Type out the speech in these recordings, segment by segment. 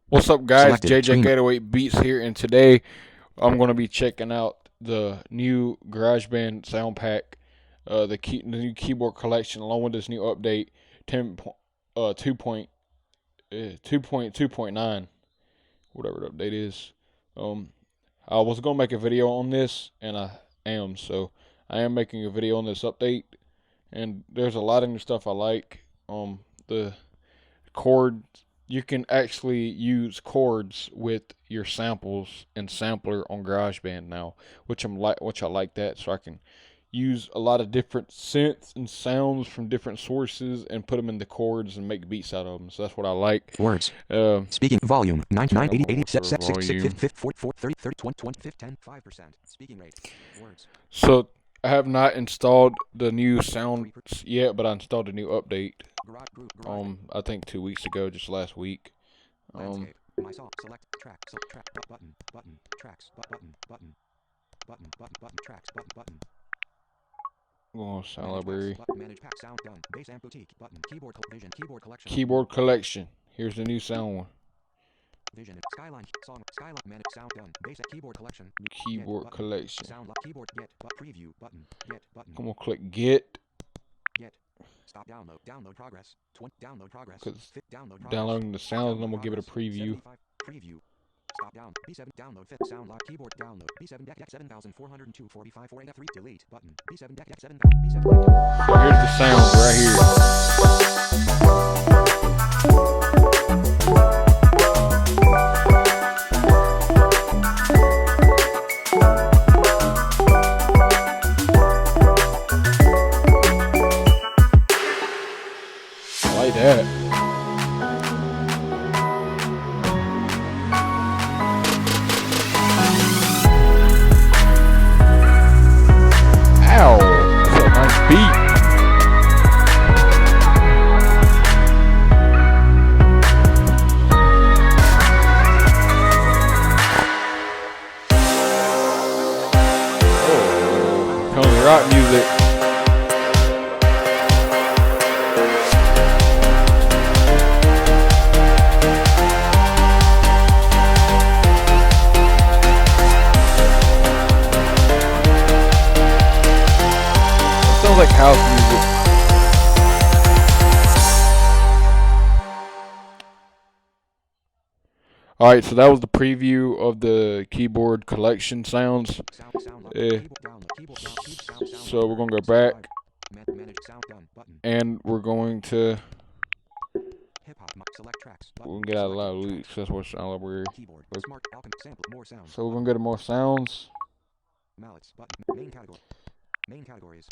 What's up, guys? Selected. JJ Screen. 808 Beats here, and today I'm going to be checking out the new GarageBand sound pack, the new keyboard collection, along with this new update, 10, 2.2.9, whatever the update is. I was going to make a video on this, and I am, so I am making a video on this update, and there's a lot of new stuff I like. The chord You can actually use chords with your samples and sampler on GarageBand now, which I like that, so I can use a lot of different synths and sounds from different sources and put them in the chords and make beats out of them. So that's what I like. Words. Uh, Speaking volume. 99 80 80 turn up my volume. 30 30 20 20 10 5%. Speaking rate. Words. So I have not installed the new sounds yet, but I installed a new update. I think 2 weeks ago, just last week. Landscape. My song. Select track. Select track. Button. Button. Tracks. Button. Button. Button. Button. Button. Tracks. Button. Button. Oh, sound library. Manage pack. Sound done. Bass amp boutique. Button. Keyboard. Vision. Keyboard collection. Keyboard collection. Here's the new sound one. Vision. Skyline. Song. Skyline. Manage. Sound done. Bass keyboard collection. Keyboard collection. Sound. Keyboard. Get. Preview. Button. Get. Button. I'm gonna click get. Get. Stop download. Download progress. Download progress. Cause Download progress. downloading the sounds, and I'm gonna give it a preview. Preview. Stop down. B7 download fit sound lock keyboard download. B7 deck 7402 45 4 F3 delete button. B7 deck 7 B7 deck. So here's the sound right here. I like that. Ow! That's a nice beat. Oh, Tony Rock music. Sounds like house music. Alright, so that was the preview of the keyboard collection sounds. So we're going to go back, and we're going to get out a lot of loops. That's what sound library. So we're going to get more sounds. Mallets button. Main category. Main categories.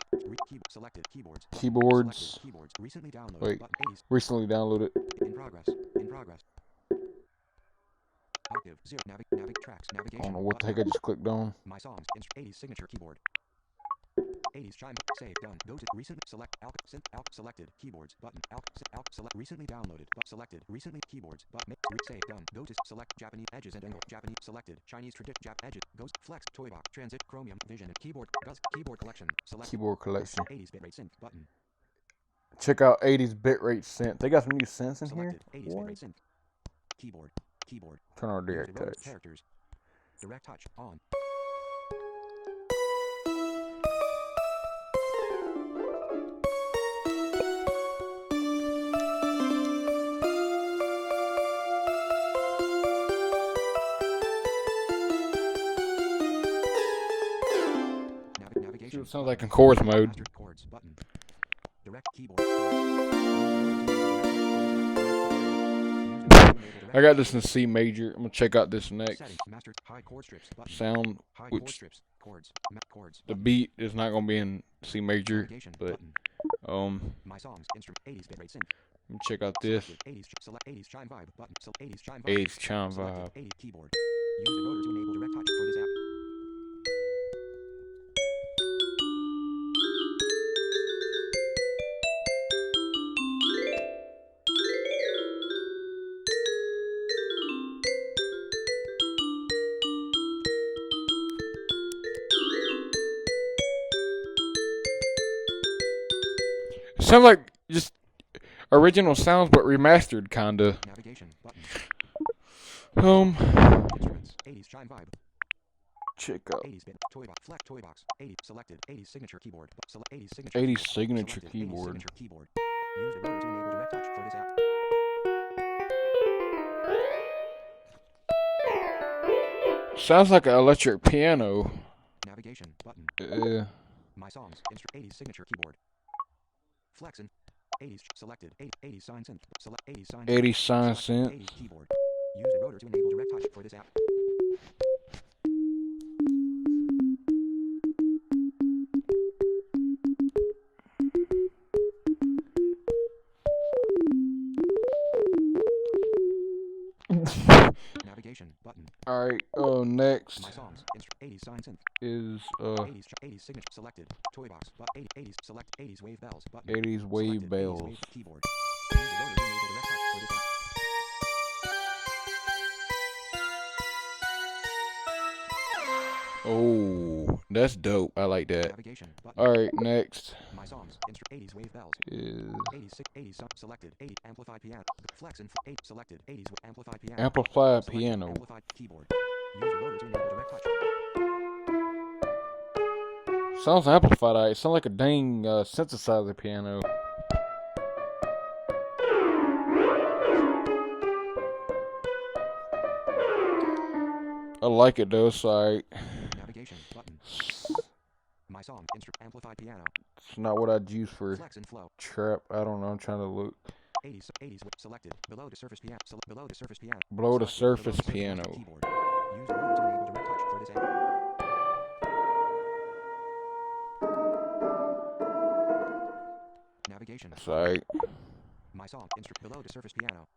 Selected keyboards. Keyboards. Keyboards. Recently downloaded. Wait. Button. 80s. Recently downloaded. In progress. In progress. Active. Zero. Navig tracks. I Navigation. don't know what the heck I just clicked on. My songs. 80s signature keyboard. 80s chime. Save. Done. Go to recently select. Selected keyboards. Button. Select. Recently downloaded. Selected. Recently keyboards. Button. Save. Done. Go to select Japanese edges and angle. Japanese selected. Chinese tradition. Edges. Goes. Flex. Toy box. Transit. Chromium. Vision. Keyboard. Gus. Keyboard collection. Select. Keyboard collection. 80s bitrate synth. Button. Check out 80s bitrate synth. They got some new synths in here. Selected. 80s bitrate synth. Keyboard. Keyboard. Turn on direct Use rows, touch. characters. Direct touch on. See what it sounds like in chorus mode. Master chords button. Direct keyboard. I got this in C major. I'm gonna check out this next. Setting. Master high chord strips button. Sound, High chord which strips. Chords. Chords. the beat is not gonna be in C major, Navigation but button. My songs. Instrument. 80s bitrate synth. let me check out this. 80s select 80s chime vibe button. 80s chime vibe. 80s chime vibe. 80 keyboard. Use the rotor to enable direct touch for this app. It sounds like just original sounds, but remastered, kinda. Navigation button. Instruments. 80s chime vibe. Check out 80s bit. Toy box. Flex toy box. 80 selected. 80s signature keyboard. Select 80s signature. 80 keyboard. signature Selected. 80s keyboard. signature keyboard. Use the rotor to enable direct touch for this app. Sounds like an electric piano. Navigation button. My songs. 80s signature keyboard. Flexin. 80s selected. 80s sign synth. Select 80s sign. 80 sign Select synth. 80s keyboard. Use the rotor to enable direct touch for this app. Navigation button. Alright, next My songs. 80s sign synth. is 80s signature selected. Toy box. 80s select 80s wave bells button. 80s wave Selected. 80s bells. wave keyboard. Use the rotor to enable direct touch for this app. Oh, that's dope. I like that. Navigation button. Alright, next My songs. 80s wave bells. is 80s selected. 80 amplified piano. Flex and 8 selected. 80s amplified piano. amplified Selected. piano. Amplified keyboard. Use the rotor to enable direct touch. Sounds amplified. It sounds like a dang synthesizer piano. I like it though. It's alright. Navigation button. My song. Amplified piano. It's not what I'd use for Flex and flow. trap. I don't know. I'm trying to look. 80s selected. Below the surface piano. Below the surface piano. Below the Selected. surface piano. Keyboard. Use the rotor to enable direct touch for this app. Navigation. It's alright. My song. Below the surface piano.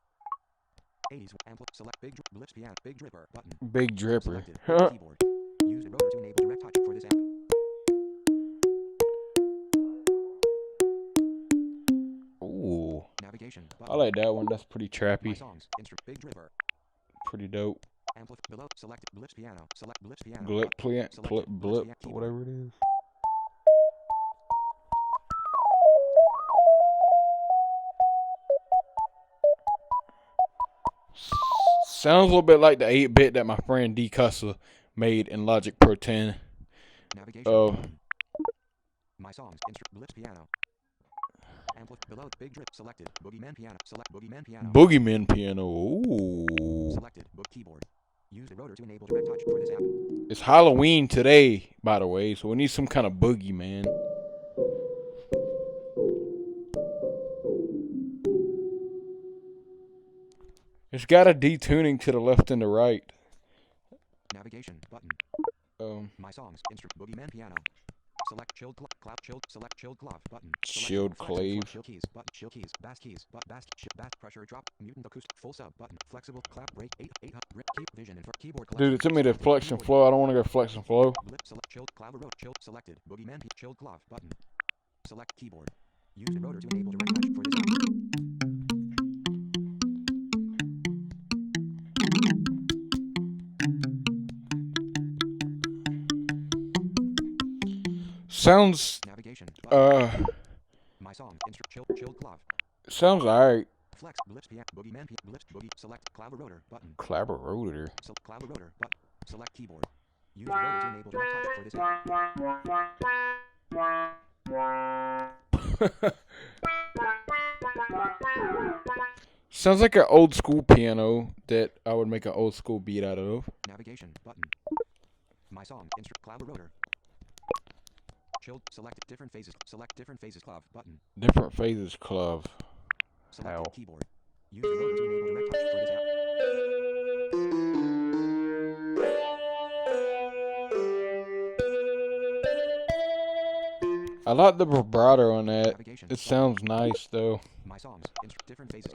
80s select big blips piano. Big dripper button. Big dripper. Selected. Keyboard. Use the rotor to enable direct touch for this app. Ooh. Navigation. I Button. like that one. That's pretty My trappy. songs. Big dripper. Pretty dope. Below selected blips piano. Select blips piano. Blip, Selected. blip, Blips piano. whatever it is. Sounds a little bit like the 8-bit that my friend D Cussa made in Logic Pro 10. Navigation. Oh. Button. My songs. Blips piano. Below big drip selected. Boogeyman piano. Select Boogeyman piano. Boogeyman piano. Ooh. Selected. Book keyboard. Use the rotor to enable direct touch for this app. It's Halloween today, by the way, so we need some kind of boogeyman. It's got a detuning to the left and the right. Navigation button. My songs. Boogeyman piano. Select chilled clap. Select chilled clav button. Chilled clave. Chill keys button. Chill keys. Bass keys. Bass pressure drop. Mutant acoustic. Full sub button. Flexible clap break. 8 grip. Keep vision and keyboard. Dude, it took me to flex and flow. I don't want to go flex and flow. Blip select chilled clav rotor. Chilled selected. Boogeyman chilled clav button. Select keyboard. Use the rotor to enable direct touch for this app. Sounds Navigation button. My song. Chilled clav. sounds alright. Flex blips piano. Boogeyman blips boogie. Select clav rotor button. Collaborator. Clav rotor button. Select keyboard. Use the rotor to enable direct touch for this app. Sounds like an old school piano that I would make an old school beat out of. Navigation button. My song. Clav rotor. Chilled. Select different phases. Select different phases. Clav button. Different phases club. Select Ow. keyboard. Use the rotor to enable direct touch for this app. I like the vibrato on that. Navigation. It sounds nice though. My songs. Different phases.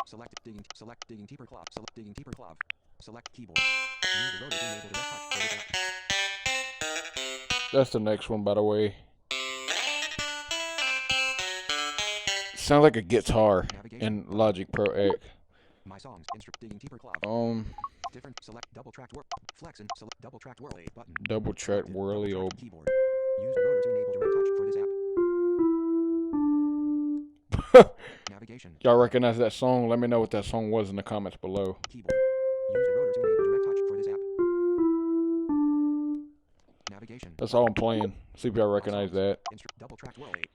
Select digging deeper clav. Select digging deeper clav. Select keyboard. Use the rotor to enable direct touch for this app. That's the next one, by the way. Sounds like a guitar in Logic Pro X. My songs. Digging deeper clav. Different. Select double tracked whirl. Flex and select double tracked whirly button. Double track whirly old. Keyboard. Use the rotor to enable direct touch for this app. Navigation. Y'all recognize that song? Let me know what that song was in the comments below. Keyboard. Use the rotor to enable direct touch for this app. Navigation. That's all I'm playing. See if y'all recognize that. Double track whirl 8.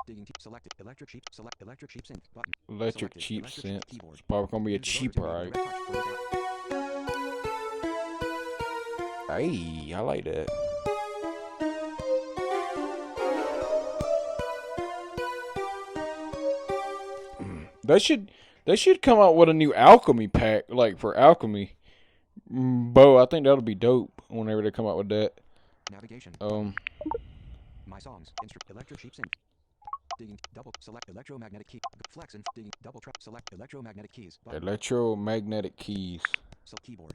Digging selected electric sheep. Select electric sheep synth button. Electric Selected. cheap Electric synth. keyboard. It's probably gonna be a Use the rotor cheap to enable ride. direct touch for this app. Hey, I like that. They should come out with a new alchemy pack, like for alchemy. Bo, I think that'll be dope whenever they come out with that. Navigation. My songs. Electric sheep synth. Digging double select electromagnetic key. Flex and digging double track select electromagnetic keys. Button. Electromagnetic keys. So keyboard.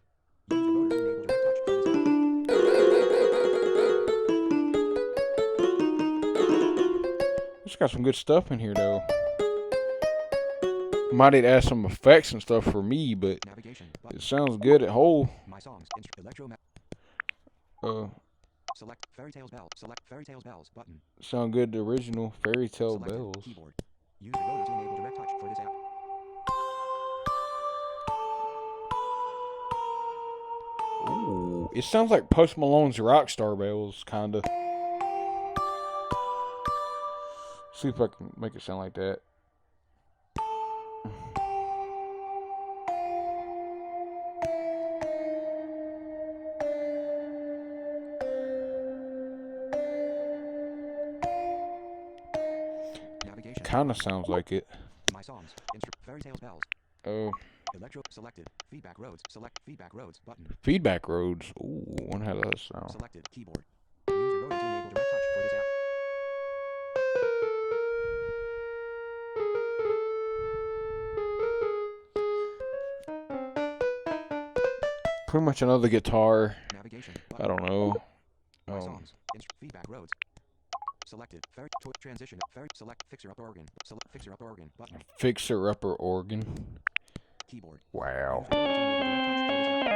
Use the rotor to enable direct touch for this app. It's got some good stuff in here though. Might need to add some effects and stuff for me, but Navigation. Button. it sounds good at whole. My songs. Select Fairy Tales Bells. Select Fairy Tales Bells button. Sound good. The original Fairy Tale Selected. Bells. Keyboard. Use the rotor to enable direct touch for this app. Ooh, it sounds like Post Malone's Rockstar Bells, kinda. See if I can make it sound like that. Navigation. Kinda sounds like it. My songs. Fairy Tales Bells. Electro selected. Feedback roads. Select feedback roads button. Feedback roads. Ooh, wonder how that sound. Selected. Keyboard. Use the rotor to enable direct touch for this app. Pretty much another guitar. Navigation. I don't know. My songs. Feedback roads. Selected. Fairy transition. Fairy select fixer up organ. Select fixer up organ button. Fixer upper organ. Keyboard. Wow. Use the rotor to enable direct touch for this app.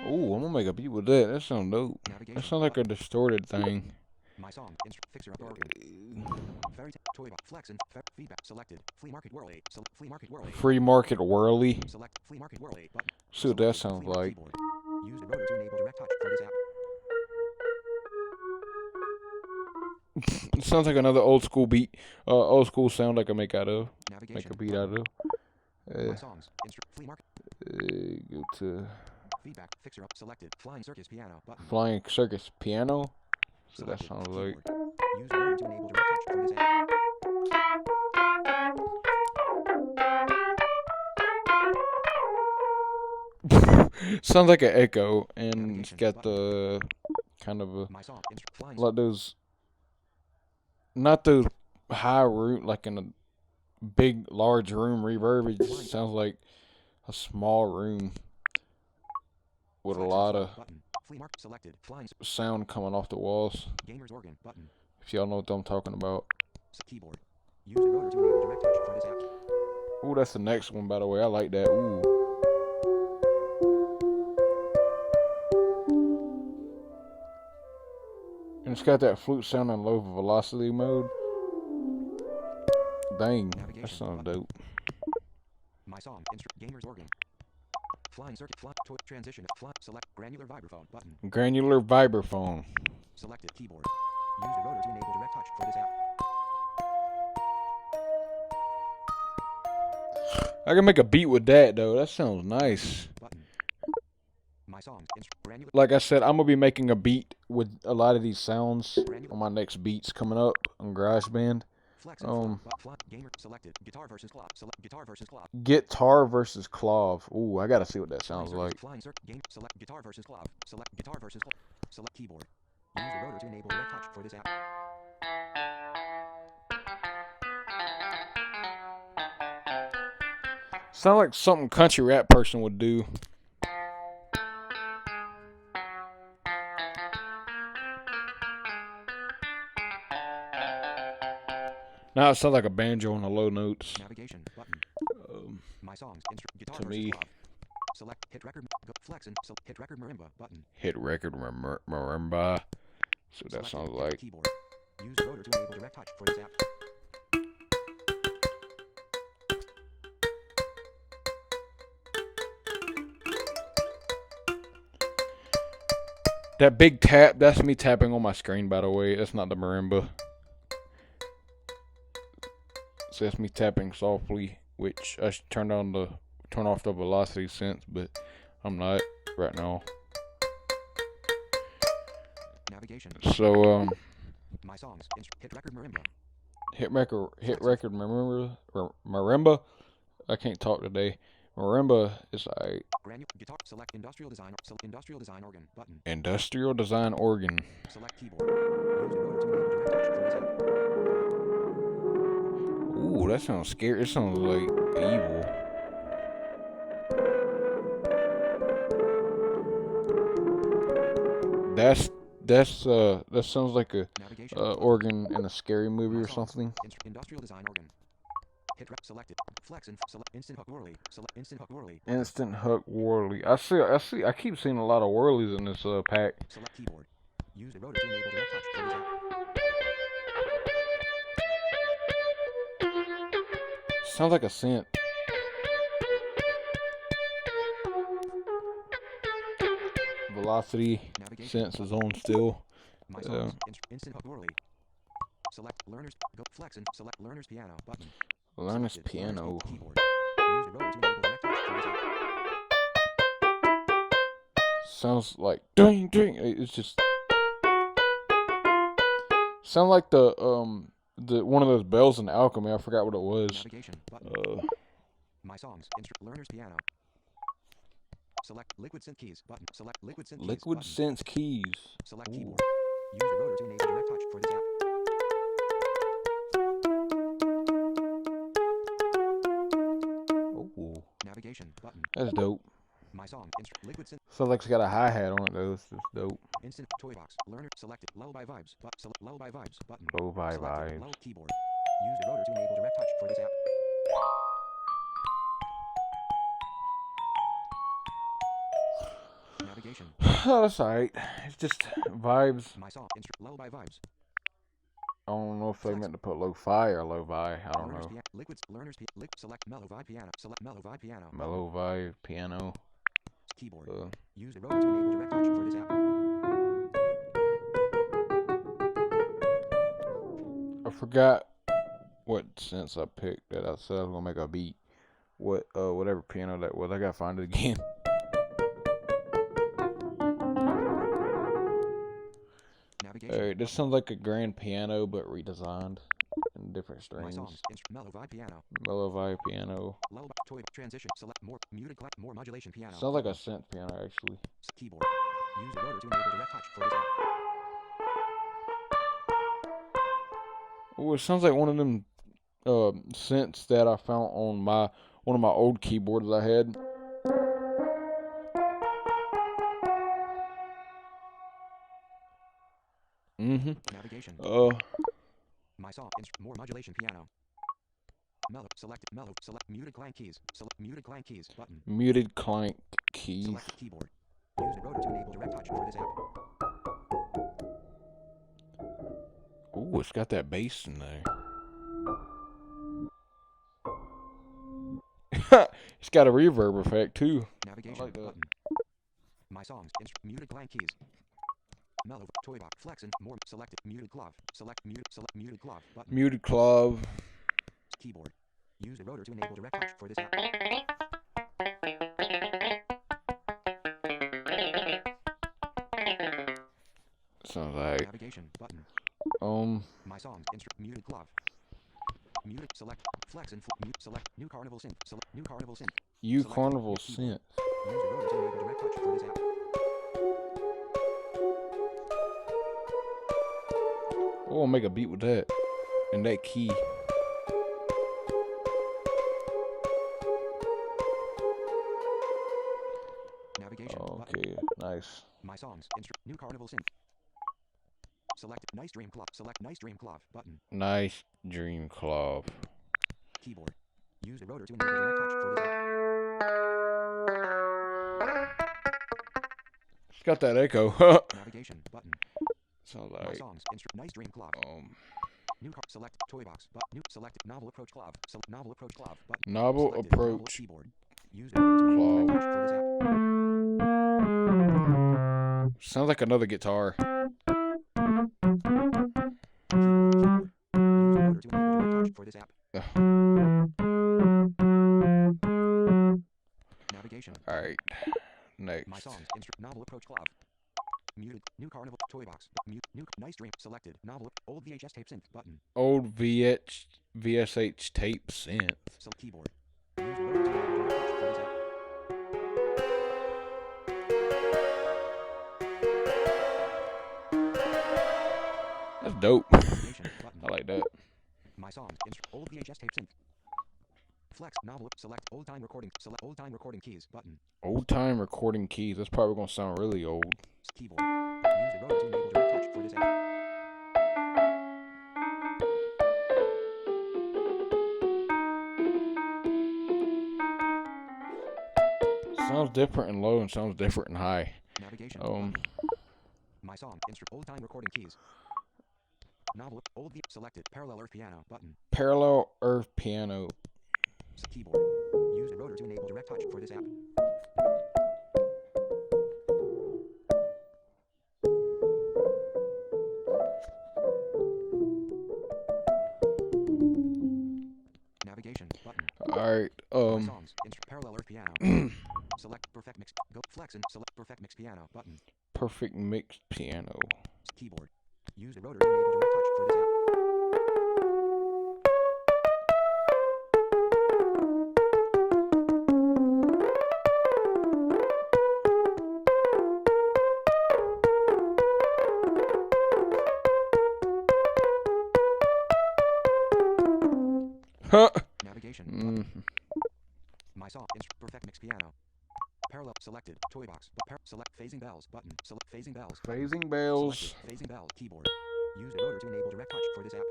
Ooh, I'm gonna make a beat with that. That sounds dope. Navigation. That sounds like a distorted thing. My song. Fixer up organ. Fairy toy box flex and feedback selected. Flea market whirl 8. Flea market whirl 8. Free market whirly. Select flea market whirl 8 button. See what that Selected. sounds Flea market like. keyboard. Use the rotor to enable direct touch for this app. It sounds like another old school beat. Old school sound I can make out of. Navigation. Make a beat out of. My songs. Flea market. Go to Feedback. Fixer up. Selected. Flying circus piano button. Flying Circus Piano. So that Selected. sounds like. Keyboard. Use the rotor to enable direct touch for this app. Sounds like an echo, and it's got the kind of a My song. Flying like those, not those high room like in a big large room reverb. It just sounds like a small room with a lot of button. Flea market selected. Flying sound coming off the walls. gamers organ button. If y'all know what I'm talking about. Keyboard. Use the rotor to enable direct touch for this app. Ooh, that's the next one, by the way. I like that. Ooh. And it's got that flute sound in low velocity mode. Dang, that sounds dope. My song. Gamers organ. Flying circuit. Toy transition. Select granular vibraphone button. Granular vibraphone. Selected. Keyboard. Use the rotor to enable direct touch for this app. I can make a beat with that though. That sounds nice. Button. My song. Granular. Like I said, I'm gonna be making a beat with a lot of these sounds on my next beats coming up on GarageBand. Flex and gamer selected. Guitar versus clav. Select guitar versus clav. Guitar versus clav. Ooh, I gotta see what that sounds like. Flying circuit. Game. Select guitar versus clav. Select guitar versus clav. Select keyboard. Use the rotor to enable direct touch for this app. Sound like something country rap person would do. Now it sounds like a banjo on the low notes. Navigation button. My songs. Guitar To versus me. clav. Select hit record. Flex and hit record marimba button. Hit record marimba. See what that Selected. sounds like. Keyboard. Use the rotor to enable direct touch for this app. That big tap, that's me tapping on my screen, by the way. That's not the marimba. So that's me tapping softly, which I should turn off the velocity sense, but I'm not right now. Navigation. So My songs. Hit record marimba. hit record marimba. I can't talk today. Marimba is a Guitar. Select industrial design. Industrial design organ button. industrial design organ. Select keyboard. Use the rotor to enable direct touch for this app. Ooh, that sounds scary. It sounds like evil. That sounds like a organ in a scary movie or something. Industrial design organ. Hit rep selected. Flex and select instant hook whirly. Select instant hook whirly. Instant hook whirly. I keep seeing a lot of whirlies in this pack. Select keyboard. Use the rotor to enable direct touch for this app. Sounds like a synth. Velocity sense is on still. My songs. Instant hook whirly. Select learners. Go flex and select learner's piano button. Learner's piano. Keyboard. Use the rotor to enable direct touch for this app. Sounds like ding ding. It's just sound like the one of those bells in Alchemy. I forgot what it was. Navigation button. My songs. Learner's piano. Select liquid synth keys button. Select liquid synth keys. Liquid synth keys. Select keyboard. Use the rotor to enable direct touch for this app. Ooh. Navigation button. That's dope. My song. Liquid synth. Sounds like it's got a hi-hat on it though. It's just dope. Instant toy box. Learner selected. Lullaby vibes. Select lullaby vibes button. Lullaby Selected. vibes. Low keyboard. Use the rotor to enable direct touch for this app. Navigation. Oh, that's alright. It's just vibes. My song. Lullaby vibes. I don't know if they meant to put lo-fi or lo-fi. I don't know. Select mellow vibe piano. Select mellow vibe piano. Mellow vibe piano. Keyboard. Use the rotor to enable direct touch for this app. I forgot what sense I picked that I said I was gonna make a beat. Whatever piano that was. I gotta find it again. Alright, this sounds like a grand piano but redesigned in different strings. Mellow vibe piano. Mellow vibe piano. Low toy transition. Select more muted more modulation piano. Sounds like a synth piano actually. Keyboard. Use the rotor to enable direct touch for this app. Oh, it sounds like one of them synths that I found on one of my old keyboards I had. Navigation. My song. More modulation piano. Mellow. Select muted clank keys. Select muted clank keys button. Muted clank keys. Select keyboard. Use the rotor to enable direct touch for this app. Ooh, it's got that bass in there. It's got a reverb effect too. Navigation like button. My songs. Muted clank keys. Mellow toy box flex and more selected muted clav. Select muted clav button. Muted clav. Keyboard. Use the rotor to enable direct touch for this app. Sounds like navigation button. My songs. Muted clav. Muted select flex and mute select new carnival synth. Select new carnival synth. You carnival synth. Use the rotor to enable direct touch for this app. Oh, I'll make a beat with that. And that key. Navigation. Okay, nice. My songs. New carnival synth. Select nice dream cloth. Select nice dream cloth button. Nice dream cloth. Keyboard. Use the rotor to enable direct touch for this app. It's got that echo. Navigation button. Sounds My like songs. Nice dream cloth. New car select toy box but new selected novel approach cloth. Select novel approach cloth button. novel Selected approach novel keyboard. Use the rotor to enable direct touch for this app. Sounds like another guitar. Keyboard. Use the rotor to enable direct touch for this app. Navigation. Alright. My Next. songs. Novel approach clav. Muted. New carnival. Toy box. Mute. New. Nice dream. Selected. Novel. Old VHS tape synth. Button. Old VSH tape synth. Select keyboard. Use the rotor to enable direct touch for this app. That's dope. Navigation. Button. I like that. My songs. Old VHS tape synth. Flex. Novel. Select old time recording. Select old time recording keys. Button. Old time recording keys. That's probably gonna sound really old. Keyboard. Use the rotor to enable direct touch for this app. Sounds different and low and sounds different and high. Navigation. My song. Old time recording keys. Novel. Old V. Selected. Parallel earth piano. Button. Parallel earth piano. Keyboard. Use the rotor to enable direct touch for this app. Navigation. Button. Alright, My songs. Parallel earth piano. Select perfect mix. Go flex and select perfect mix piano. Button. perfect mixed piano. Keyboard. Use the rotor to enable direct touch for this app. Huh. Navigation. My song. Perfect mix piano. Parallel selected. Toy box. Select phasing bells. Button. Select phasing bells. Phasing bells. Selected. Phasing bell. Keyboard. Use the rotor to enable direct touch for this app.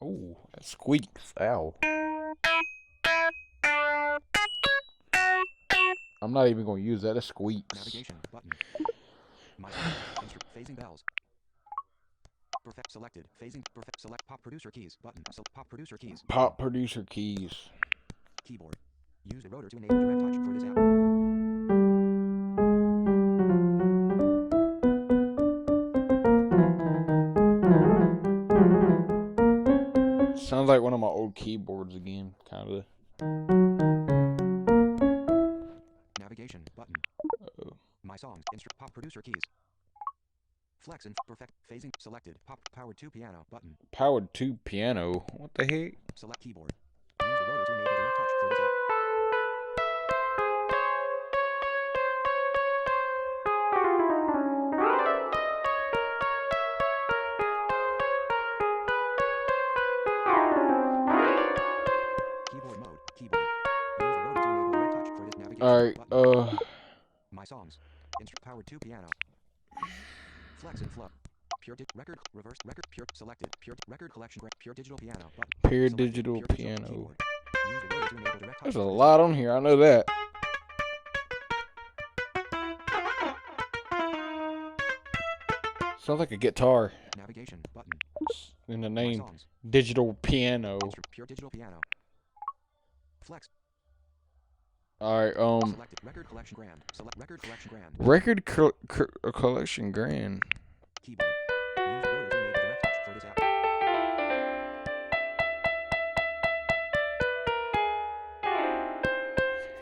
Oh, that squeaks. Ow. I'm not even gonna use that. It squeaks. Navigation. Button. My song. Phasing bells. Perfect selected. Phasing. Perfect. Select pop producer keys. Button. Select pop producer keys. Pop producer keys. Keyboard. Use the rotor to enable direct touch for this app. Sounds like one of my old keyboards again, kinda. Navigation. Button. My songs. Pop producer keys. Flex and perfect. Phasing. Selected. Pop. Powered 2 piano. Button. Powered 2 piano. What the heck? Select keyboard. Use the rotor to enable direct touch for this app. Keyboard mode. Keyboard. Use the rotor to enable direct touch for this navigation. Alright, Button. My songs. Powered 2 piano. Flex and flow. Record. Reverse. Record. Pure. Selected. Pure. Record collection. Pure digital piano. Button. pure Selected. digital Pure piano. keyboard. Use the rotor to enable direct touch There's a for this lot on here, I know that. Sounds like a guitar navigation. Button. in the My name. songs. Digital piano. Pure digital piano. Flex. Alright, Selected. Record collection grand. Select record collection grand. record collection grand. Keyboard. Use the rotor to enable direct touch for this app.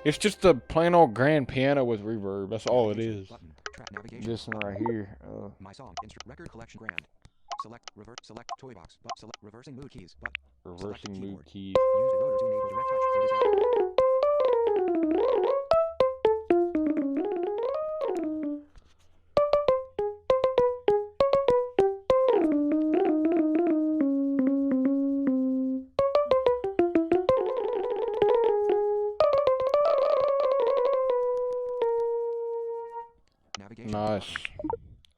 It's just a plain old grand piano with reverb. That's all it Navigation. is. Button. Track navigation. This one right here. My song. Record collection grand. Select revert. Select toy box. Select reversing mood keys. Reversing mood keyboard. keys. Use the rotor to enable direct touch for this app. Navigation. Nice.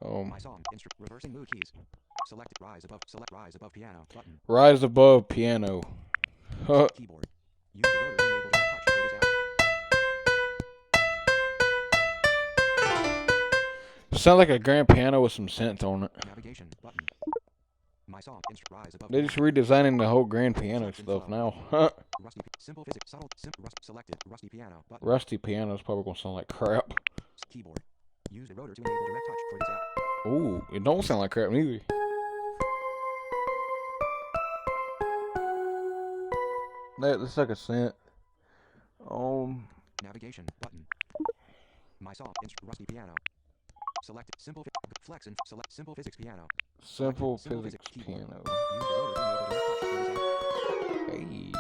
My song. Reversing mood keys. Select rise above. Select rise above piano. Button. Rise above piano. Huh. Keyboard. Use the rotor to enable direct touch for this app. Sound like a grand piano with some synth on it. Navigation. Button. My song. Rise above. They're just redesigning the whole grand piano stuff now. Huh. Rusty. Simple physics. Subtle. Selected. Rusty piano. Button. Rusty piano is probably gonna sound like crap. Keyboard. Use the rotor to enable direct touch for this app. Ooh, it don't sound like crap neither. That's like a synth. Navigation button. My song. Rusty piano. Selected. Simple. Flex and select. Simple physics piano. Simple Simple physics keyboard. piano. Use the rotor to enable direct touch for this app. Hey.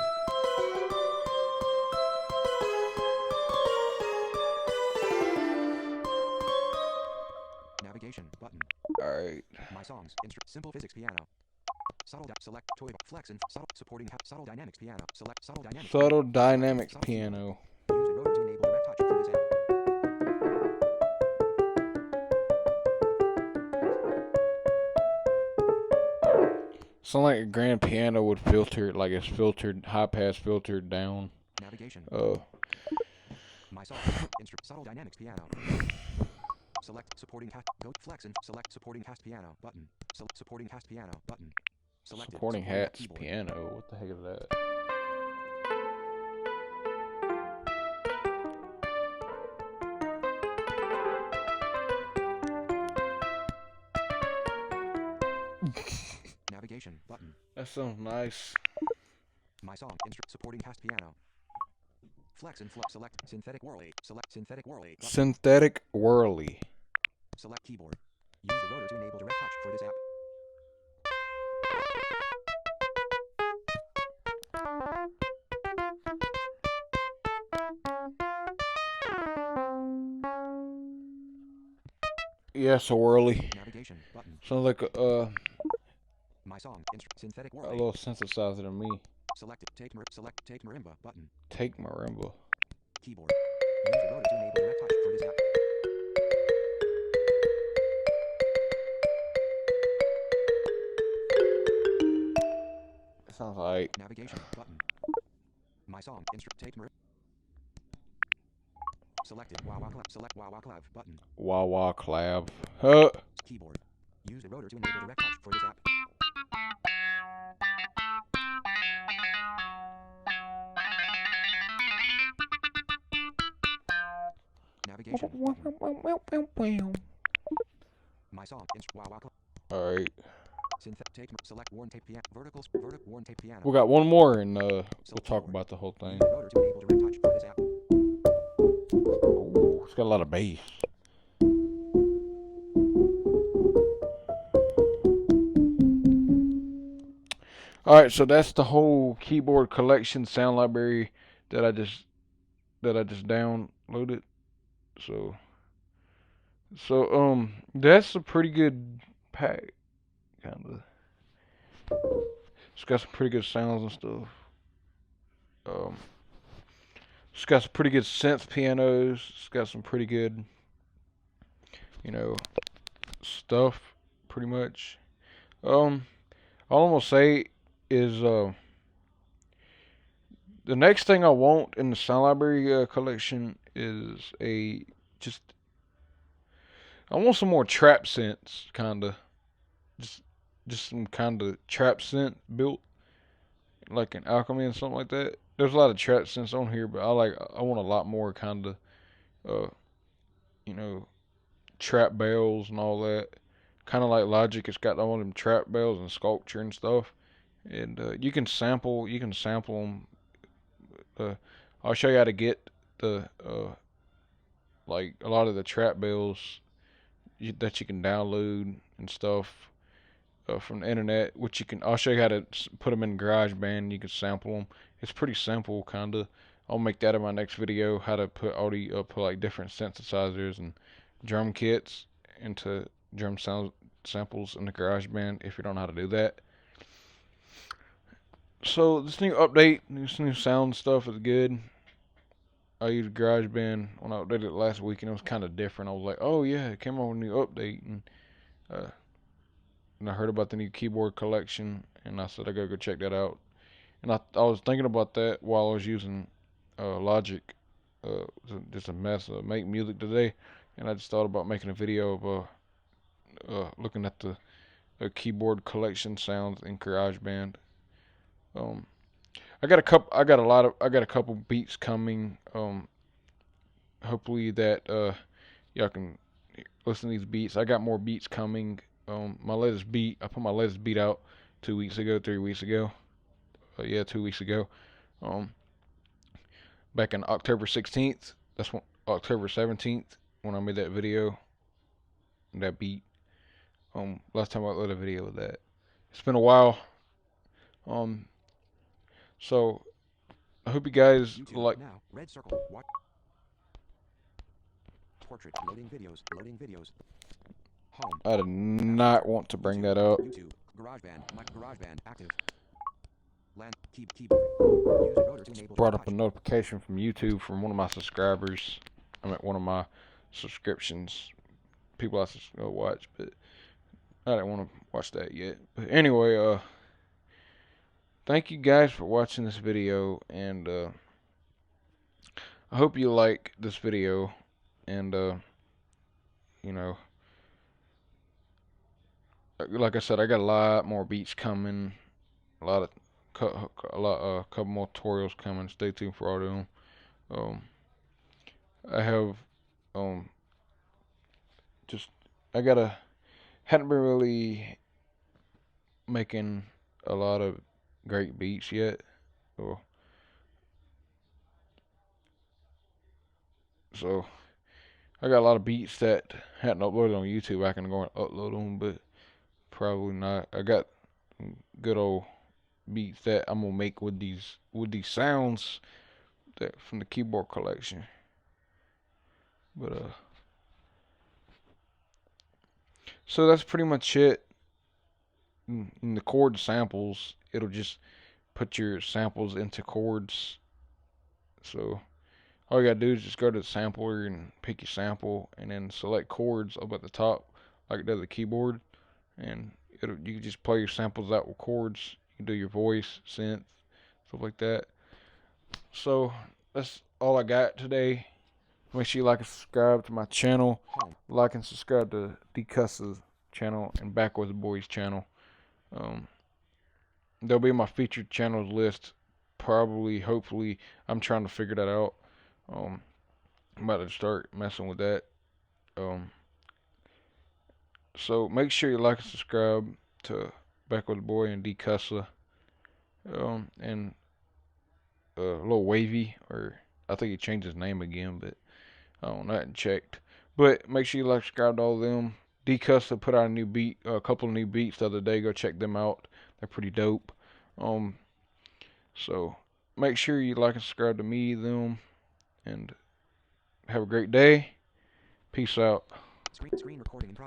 Navigation button. Alright. My songs. Simple physics piano. Select toy flex and subtle dynamics piano. Select subtle dynamics. Subtle dynamics Subtle piano. Use the rotor to enable direct touch for this app. Sound like a grand piano would filter, like it's filtered, high pass filtered down. Navigation. Uh, My song. Subtle dynamics piano. Select supporting cast. Go flex and select supporting cast piano button. Select supporting cast piano button. Selected. supporting hats keyboard. piano. What the heck is that? Navigation button. That sounds nice. My song. Supporting cast piano. Flex and select synthetic whirly. Select synthetic whirly. Button. Synthetic whirly. Select keyboard. Use the rotor to enable direct touch for this app. Yes, a whirly. Navigation button. Sounds like My song. Synthetic a whirly. little synthesizer to me. Selected. Take marimba button. Take marimba. Keyboard. Use the rotor to enable direct touch for this app. Sounds like Navigation button. My song. Take marimba. Selected. Select wah wah clav button. wah wah clav. Huh. Keyboard. Use the rotor to enable direct touch for this app. Navigation button. My song. Wah wah clav. Alright. Select worn tape piano. Worn tape piano. We got one more and we'll talk about the whole thing. Use the rotor to enable direct touch for this app. Ooh, it's got a lot of bass. Alright, so that's the whole keyboard collection sound library that I just downloaded. So that's a pretty good pack, kinda. It's got some pretty good sounds and stuff. It's got some pretty good synth pianos. It's got some pretty good, stuff, pretty much. All I'm gonna say is, the next thing I want in the sound library collection is I want some more trap synths, kinda. Just some kinda trap synth built, like an Alchemy and something like that. There's a lot of trap synths on here, but I want a lot more kinda, uh, trap bells and all that. Kinda like Logic, it's got all them trap bells and sculpture and stuff. And you can sample them. I'll show you how to get the like a lot of the trap bells that you can download and stuff from the internet. Which I'll show you how to put them in GarageBand. You can sample them. It's pretty simple, kinda. I'll make that in my next video. How to put put like different synthesizers and drum kits into drum samples in the GarageBand. If you don't know how to do that. So this new update, this new sound stuff is good. I used GarageBand when I updated it last week, and it was kind of different. I was like, oh yeah, it came out with a new update, and I heard about the new keyboard collection, and I said I gotta go check that out. And I was thinking about that while I was using Logic, just a mess of make music today, and I just thought about making a video of looking at the keyboard collection sounds in GarageBand. I got a couple. I got a couple beats coming. Hopefully that y'all can listen to these beats. I got more beats coming. My latest beat. I put my latest beat out 2 weeks ago, 3 weeks ago. Yeah, 2 weeks ago. Um, back on October 16th. That's when October 17th when I made that video. That beat. Last time I uploaded a video with that. It's been a while. Um, so I hope you guys YouTube like. now. Red circle. Watch. Portrait. Loading videos. Loading videos. Home. I did not want to bring that up. YouTube. GarageBand. My GarageBand active. Land. Keyboard. Use rotor to enable. Brought up a notification from YouTube from one of my subscribers. I'm at one of my subscriptions. People I watch, but I didn't want to watch that yet. But anyway, thank you guys for watching this video, and I hope you like this video, and you know, like I said, I got a lot more beats coming, a lot of couple more tutorials coming. Stay tuned for all of them. I have just hadn't been really making a lot of great beats yet. So I got a lot of beats that hadn't uploaded on YouTube. I can go and upload them, but probably not. I got good old beats that I'm gonna make with these sounds that from the keyboard collection. But so that's pretty much it. In the chord samples, it'll just put your samples into chords. So all you gotta do is just go to the sampler and pick your sample, and then select chords up at the top, like it does the keyboard, and you can just play your samples out with chords. You can do your voice, synth, stuff like that. So that's all I got today. Make sure you like and subscribe to my channel. Like and subscribe to D-Cuss's channel and Backwards Boys channel. There'll be my featured channels list. Probably, hopefully, I'm trying to figure that out. I'm about to start messing with that. So make sure you like and subscribe to Backwards Boy and D-Cussa. And Lil Wavy, or I think he changed his name again, but I don't know, I hadn't checked. But make sure you like, subscribe to all of them. D-Cussa put out a couple of new beats the other day. Go check them out. They're pretty dope. So make sure you like and subscribe to me, them, and have a great day. Peace out. Screen recording in progress.